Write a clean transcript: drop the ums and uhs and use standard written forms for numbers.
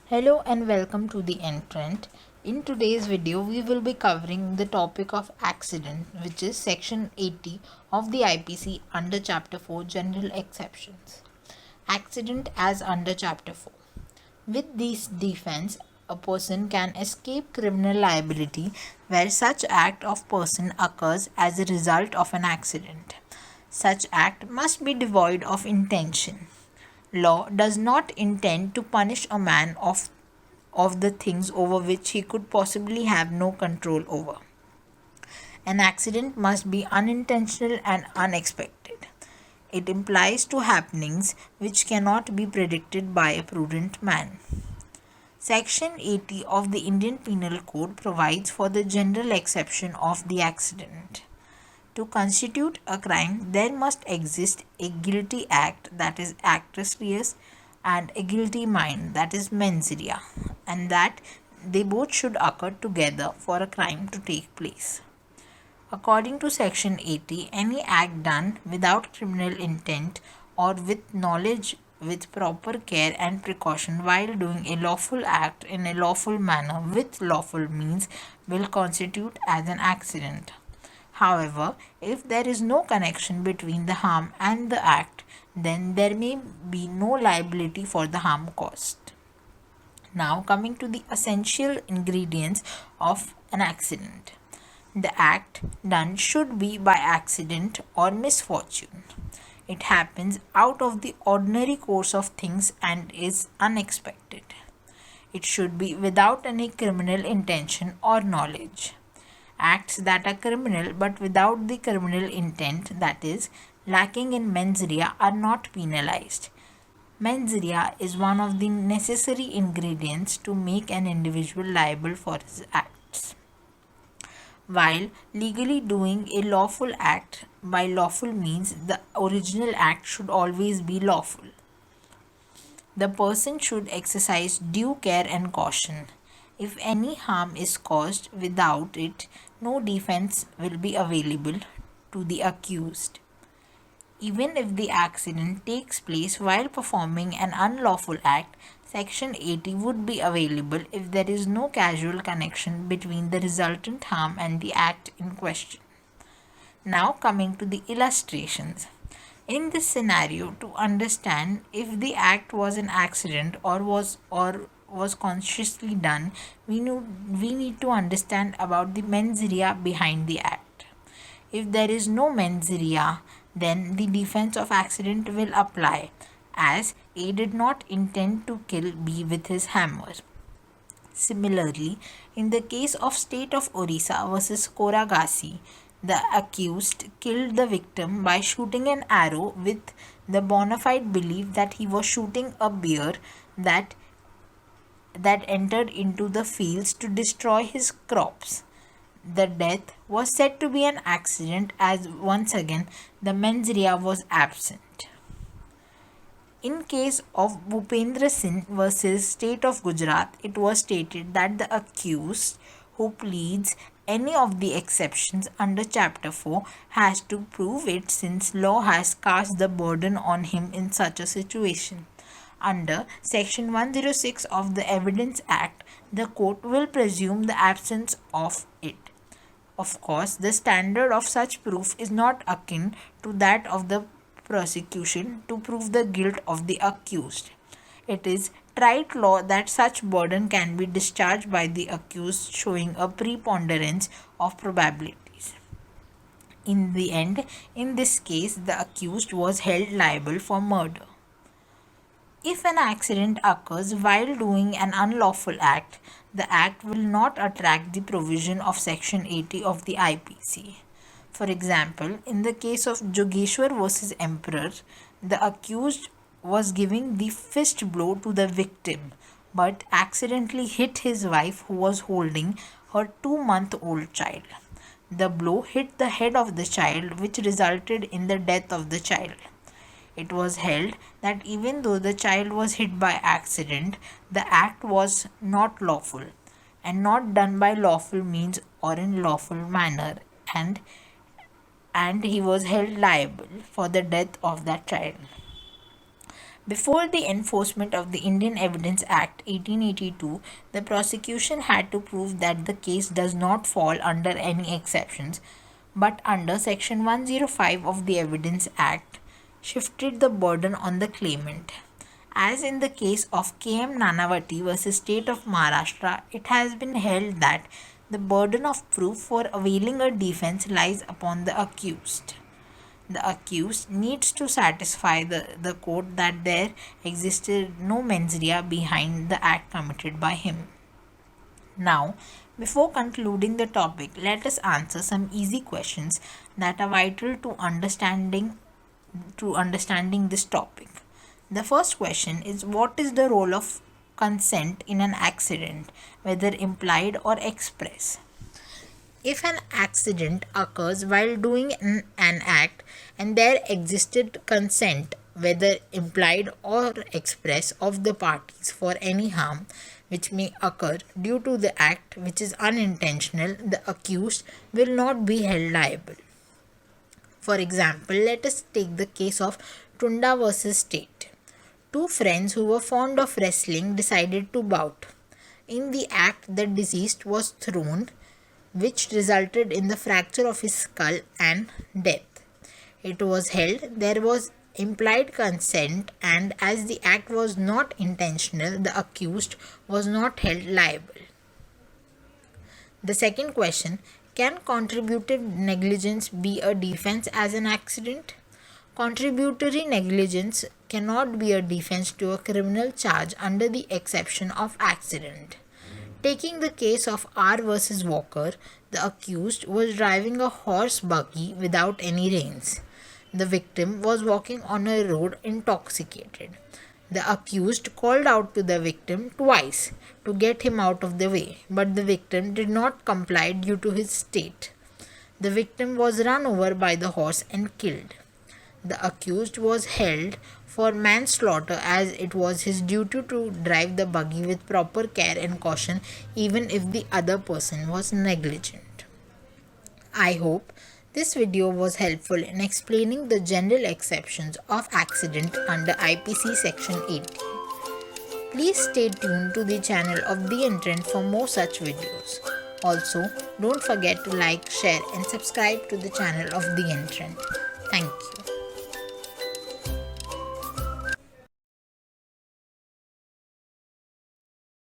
Hello and welcome to the Entrant. In today's video, we will be covering the topic of accident, which is section 80 of the IPC under chapter 4 General Exceptions. Accident as under chapter 4. With this defense, a person can escape criminal liability where such act of person occurs as a result of an accident. Such act must be devoid of intention. Law does not intend to punish a man of the things over which he could possibly have no control over. An accident must be unintentional and unexpected. It implies to happenings which cannot be predicted by a prudent man. Section 80 of the Indian Penal Code provides for the general exception of the accident. To constitute a crime, there must exist a guilty act, that is actus reus, and a guilty mind, that is mens rea, and that they both should occur together for a crime to take place. According to section 80, any act done without criminal intent or with knowledge with proper care and precaution while doing a lawful act in a lawful manner with lawful means will constitute as an accident. However, if there is no connection between the harm and the act, then there may be no liability for the harm caused. Now, coming to the essential ingredients of an accident. The act done should be by accident or misfortune. It happens out of the ordinary course of things and is unexpected. It should be without any criminal intention or knowledge. Acts that are criminal but without the criminal intent, that is, lacking in mens rea, are not penalized. Mens rea is one of the necessary ingredients to make an individual liable for his acts. While legally doing a lawful act by lawful means, the original act should always be lawful. The person should exercise due care and caution. If any harm is caused without it, no defense will be available to the accused. Even if the accident takes place while performing an unlawful act, Section 80 would be available if there is no causal connection between the resultant harm and the act in question. Now coming to the illustrations. In this scenario, to understand if the act was an accident or was consciously done, we need to understand about the mens rea behind the act. If there is no mens rea, then the defense of accident will apply, as A did not intend to kill B with his hammer. Similarly, in the case of state of Orissa versus Koragasi, the accused killed the victim by shooting an arrow with the bona fide belief that he was shooting a bear that entered into the fields to destroy his crops. The death was said to be an accident, as once again the mens rea was absent. In case of Bhupendra Singh versus State of Gujarat, it was stated that the accused who pleads any of the exceptions under chapter 4 has to prove it, since law has cast the burden on him in such a situation. Under section 106 of the Evidence Act, the court will presume the absence of it. Of course, the standard of such proof is not akin to that of the prosecution to prove the guilt of the accused. It is trite law that such burden can be discharged by the accused, showing a preponderance of probabilities. In the end, in this case, the accused was held liable for murder. If an accident occurs while doing an unlawful act, the act will not attract the provision of section 80 of the IPC. For example, in the case of Jogeshwar versus Emperor, the accused was giving the fist blow to the victim but accidentally hit his wife, who was holding her 2-month-old child. The blow hit the head of the child, which resulted in the death of the child. It was held that even though the child was hit by accident, the act was not lawful and not done by lawful means or in lawful manner, and he was held liable for the death of that child. Before the enforcement of the Indian Evidence Act 1882, the prosecution had to prove that the case does not fall under any exceptions, but under Section 105 of the Evidence Act, shifted the burden on the claimant. As in the case of K.M. Nanavati versus State of Maharashtra, it has been held that the burden of proof for availing a defense lies upon the accused. The accused needs to satisfy the court that there existed no mens rea behind the act committed by him. Now, before concluding the topic, let us answer some easy questions that are vital to understanding this topic. The first question is, what is the role of consent in an accident, whether implied or express? If an accident occurs while doing an act and there existed consent, whether implied or express, of the parties for any harm which may occur due to the act which is unintentional, the accused will not be held liable. For example, let us take the case of Tunda versus State. Two friends who were fond of wrestling decided to bout. In the act, the deceased was thrown, which resulted in the fracture of his skull and death. It was held there was implied consent, and as the act was not intentional, the accused was not held liable. The second question, can contributive negligence be a defense as an accident? Contributory negligence cannot be a defense to a criminal charge under the exception of accident. Taking the case of R versus Walker, the accused was driving a horse buggy without any reins. The victim was walking on a road intoxicated. The accused called out to the victim twice to get him out of the way, but the victim did not comply due to his state. The victim was run over by the horse and killed. The accused was held for manslaughter as it was his duty to drive the buggy with proper care and caution even if the other person was negligent. I hope this video was helpful in explaining the general exceptions of accident under IPC Section 18. Please stay tuned to the channel of The Entrant for more such videos. Also, don't forget to like, share and subscribe to the channel of The Entrant.